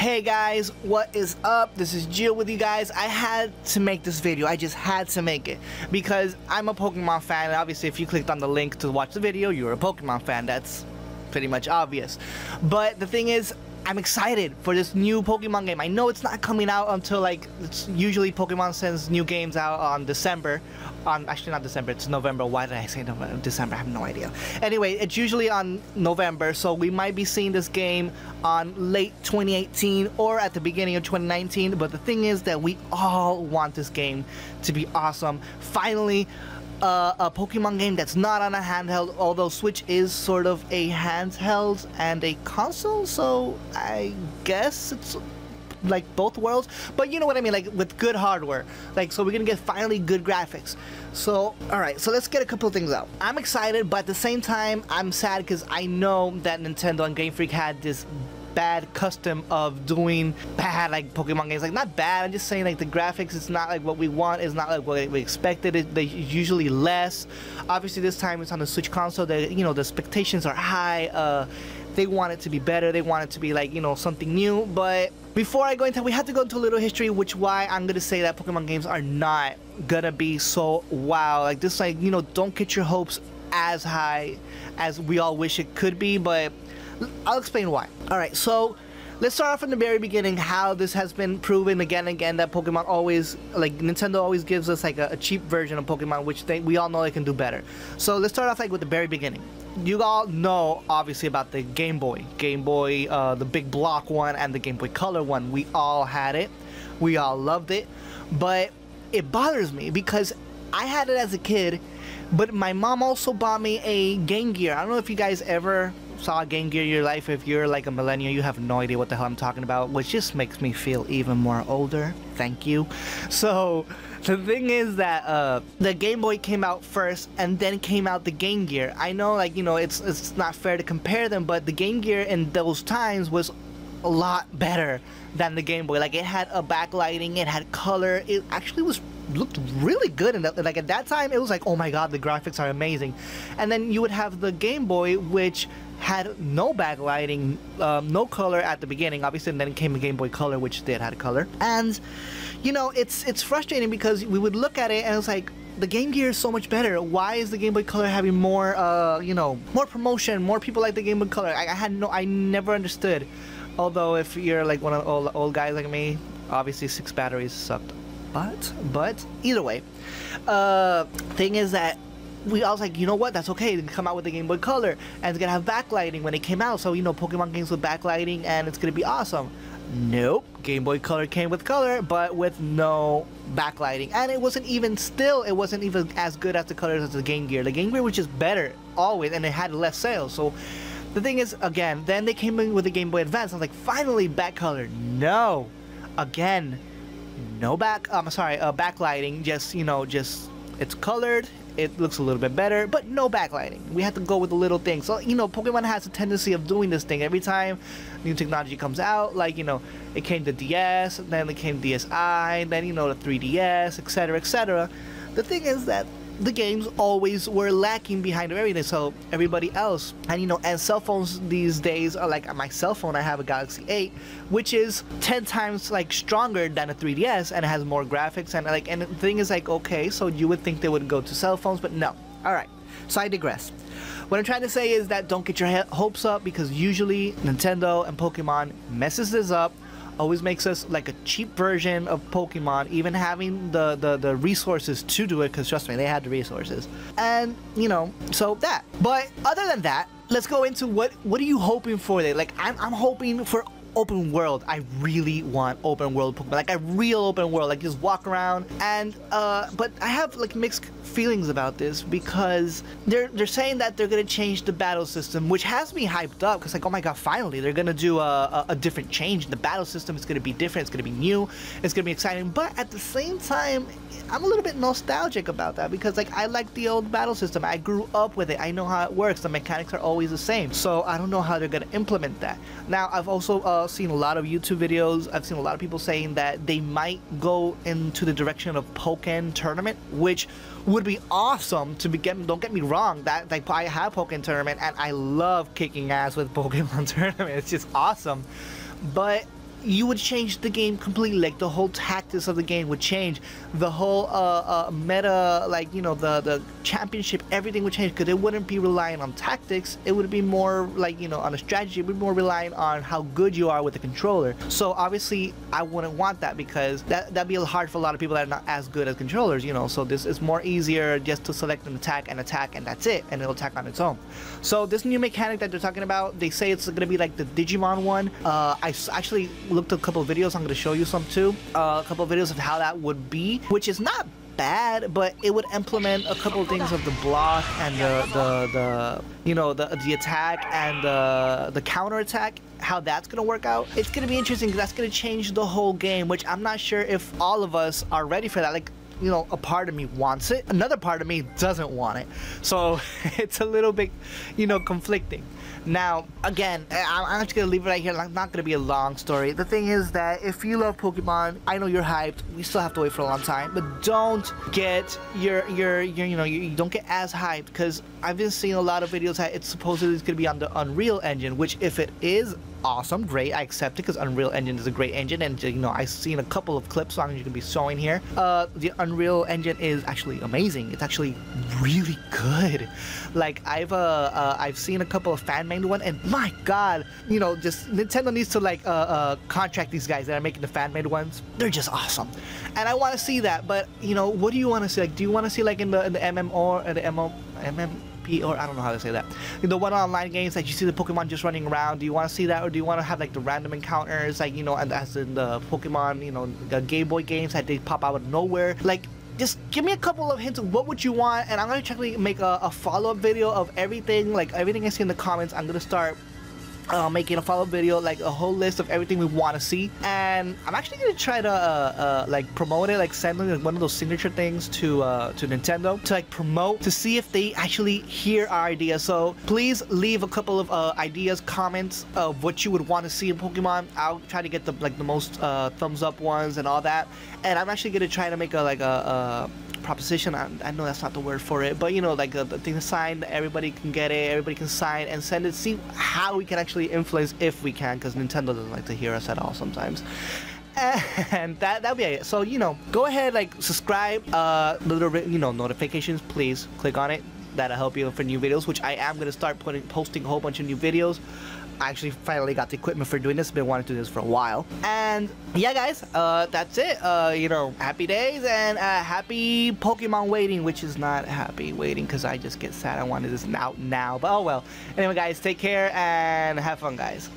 Hey guys, what is up? This is Jill with you guys. I had to make this video. I just had to make it because I'm a Pokemon fan, and obviously if you clicked on the link to watch the video, you're a Pokemon fan. That's pretty much obvious. But the thing is, I'm excited for this new Pokemon game. I know it's not coming out until it's usually Pokemon sends new games out on December. Actually not December, it's November. Why did I say November? December? I have no idea. Anyway, it's usually on November, so we might be seeing this game on late 2018 or at the beginning of 2019. But the thing is that we all want this game to be awesome. Finally, a Pokemon game that's not on a handheld, although Switch is sort of a handheld and a console, so I guess it's like both worlds, but you know what I mean, like with good hardware, so we're gonna get finally good graphics. So alright, so let's get a couple of things out. I'm excited, but at the same time I'm sad because I know that Nintendo and Game Freak had this bad custom of doing bad Pokemon games. Not bad, I'm just saying the graphics is not what we want, it's not what we expected. They're usually less. Obviously this time it's on the Switch console. The expectations are high. They want it to be better, they want it to be something new. But before I go into, we have to go into a little history, which why I'm gonna say that Pokemon games are not gonna be so wow. Don't get your hopes as high as we all wish it could be, but I'll explain why. Alright, so let's start off from the very beginning, how this has been proven again and again that Pokemon always, Nintendo always gives us a cheap version of Pokemon, which we all know they can do better. So let's start off with the very beginning. You all know obviously about the Game Boy, the big block one and the Game Boy Color one. We all had it, we all loved it, but it bothers me because I had it as a kid, but my mom also bought me a Game Gear. I don't know if you guys ever saw a Game Gear in your life. If you're a millennial, you have no idea what the hell I'm talking about, which just makes me feel even more older. Thank you. So the thing is that the Game Boy came out first and then came out the Game Gear. I know it's not fair to compare them, but the Game Gear in those times was a lot better than the Game Boy. It had a backlighting, it had color, it actually looked really good, and at that time it was oh my god, the graphics are amazing. And then you would have the Game Boy, which had no backlighting, no color at the beginning, obviously, and then came the Game Boy Color, which did had a color. And it's frustrating because we would look at it and it's the Game Gear is so much better. Why is the Game Boy Color having more more promotion, more people like the Game Boy Color? I never understood. Although if you're one of the old guys like me, obviously 6 batteries sucked. But either way, thing is that we all was you know what, that's okay, they can come out with the Game Boy Color and it's gonna have backlighting when it came out, so Pokemon games with backlighting and it's gonna be awesome. Nope, Game Boy Color came with color but with no backlighting, and it wasn't even as good as the colors as the Game Gear. The Game Gear was just better always, and it had less sales. So the thing is, again, then they came in with the Game Boy Advance. I was finally back color. No, again, no backlighting, just it's colored, it looks a little bit better, but no backlighting. We had to go with the little things. So Pokemon has a tendency of doing this thing every time new technology comes out. It came to DS, then it came DSi, then the 3DS, etc, etc. The thing is that the games always were lacking behind everything, so everybody else, and cell phones these days are my cell phone. I have a Galaxy 8, which is 10 times stronger than a 3DS, and it has more graphics, and and the thing is okay, so you would think they would go to cell phones, but no. Alright, so I digress. What I'm trying to say is that don't get your hopes up, because usually Nintendo and Pokemon messes this up, always makes us a cheap version of Pokemon, even having the resources to do it, because trust me, they had the resources. And so that. But other than that, let's go into what are you hoping for there? I'm hoping for open world. I really want open world Pokemon, a real open world, just walk around. And but I have mixed feelings about this, because they're saying that they're gonna change the battle system, which has me hyped up, because oh my god, finally they're gonna do a different change. The battle system is gonna be different, it's gonna be new, it's gonna be exciting. But at the same time, I'm a little bit nostalgic about that, because I like the old battle system. I grew up with it, I know how it works, the mechanics are always the same. So I don't know how they're gonna implement that. Now I've also seen a lot of YouTube videos, I've seen a lot of people saying that they might go into the direction of POKKEN tournament, which would be awesome to begin. Don't get me wrong, that I have POKKEN tournament and I love kicking ass with Pokemon tournament. It's just awesome. But you would change the game completely. Like the whole tactics of the game would change. The whole meta, like, you know, the championship, everything would change, because it wouldn't be relying on tactics. It would be more like, you know, on a strategy. It would be more relying on how good you are with the controller. So obviously I wouldn't want that, because that'd be hard for a lot of people that are not as good as controllers, you know. So this is more easier just to select an attack, and that's it, and it'll attack on its own. So this new mechanic that they're talking about, they say it's gonna be like the Digimon one. I actually looked at a couple of videos. I'm going to show you some too. A couple of videos of how that would be, which is not bad, but it would implement a couple of things of the block and the you know, the attack and the counter attack, how that's gonna work out. It's gonna be interesting, because that's gonna change the whole game, which I'm not sure if all of us are ready for that. Like, you know, a part of me wants it, another part of me doesn't want it, so it's a little bit, you know, conflicting. Now, again, I'm just gonna leave it right here. It's not gonna be a long story. The thing is that if you love Pokemon, I know you're hyped. We still have to wait for a long time, but don't get you know, you don't get as hyped, because I've been seeing a lot of videos that it's supposedly gonna be on the Unreal Engine, which if it is, awesome, great, I accept it, because Unreal Engine is a great engine, and you know, I've seen a couple of clips, so I'm just gonna be showing here. The Unreal Engine is actually amazing. It's actually really good. Like, I've seen a couple of fan-made one, and my god, you know, just Nintendo needs to like contract these guys that are making the fan-made ones. They're just awesome, and I want to see that. But you know, what do you want to see? Like, do you want to see like in the MMO and the MMP, or I don't know how to say that, the one online games that you see the Pokemon just running around? Do you want to see that, or do you want to have like the random encounters, like, you know, and as in the Pokemon, you know, the Game Boy games that they pop out of nowhere? Like, just give me a couple of hints of what would you want, and I'm gonna try to make a follow-up video of everything, like everything I see in the comments. I'm gonna start making a follow-up video, like a whole list of everything we want to see, and I'm actually gonna try to like promote it, like send them like one of those signature things to Nintendo to like promote, to see if they actually hear our ideas. So please leave a couple of ideas, comments of what you would want to see in Pokemon. I'll try to get the most thumbs up ones and all that, and I'm actually gonna try to make a proposition. I know that's not the word for it, but you know, like the thing signed, everybody can get it, everybody can sign and send it, see how we can actually influence, if we can, because Nintendo doesn't like to hear us at all sometimes. And that'll be it. So, you know, go ahead, like, subscribe, little, you know, notifications, please click on it. That'll help you for new videos, which I am going to start posting a whole bunch of new videos. I actually finally got the equipment for doing this. Been wanting to do this for a while. And yeah, guys, that's it. You know, happy days, and happy Pokemon waiting, which is not happy waiting, because I just get sad. I wanted this now. But oh well. Anyway, guys, take care and have fun, guys.